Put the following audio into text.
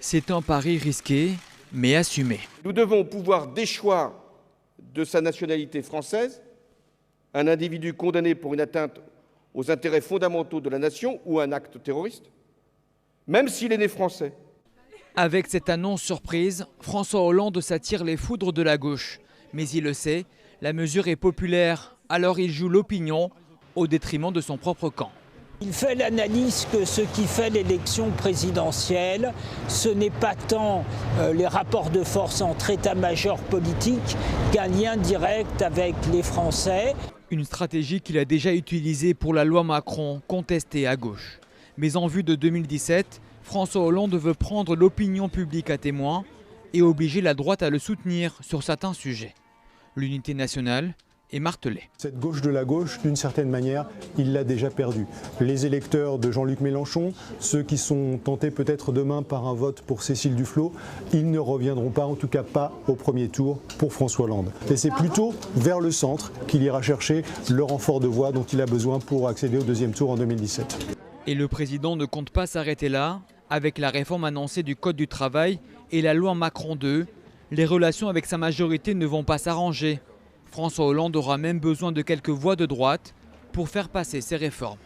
C'est un pari risqué, mais assumé. Nous devons pouvoir déchoir de sa nationalité française un individu condamné pour une atteinte aux intérêts fondamentaux de la nation ou un acte terroriste, même s'il est né français. Avec cette annonce surprise, François Hollande s'attire les foudres de la gauche. Mais il le sait, la mesure est populaire, alors il joue l'opinion au détriment de son propre camp. Il fait l'analyse que ce qui fait l'élection présidentielle, ce n'est pas tant les rapports de force entre états-majors politiques qu'un lien direct avec les Français. Une stratégie qu'il a déjà utilisée pour la loi Macron, contestée à gauche. Mais en vue de 2017, François Hollande veut prendre l'opinion publique à témoin et obliger la droite à le soutenir sur certains sujets. L'unité nationale est martelée. Cette gauche de la gauche, d'une certaine manière, il l'a déjà perdue. Les électeurs de Jean-Luc Mélenchon, ceux qui sont tentés peut-être demain par un vote pour Cécile Duflot, ils ne reviendront pas, en tout cas pas au premier tour pour François Hollande. Et c'est plutôt vers le centre qu'il ira chercher le renfort de voix dont il a besoin pour accéder au deuxième tour en 2017. Et le président ne compte pas s'arrêter là. Avec la réforme annoncée du Code du travail et la loi Macron 2, les relations avec sa majorité ne vont pas s'arranger. François Hollande aura même besoin de quelques voix de droite pour faire passer ses réformes.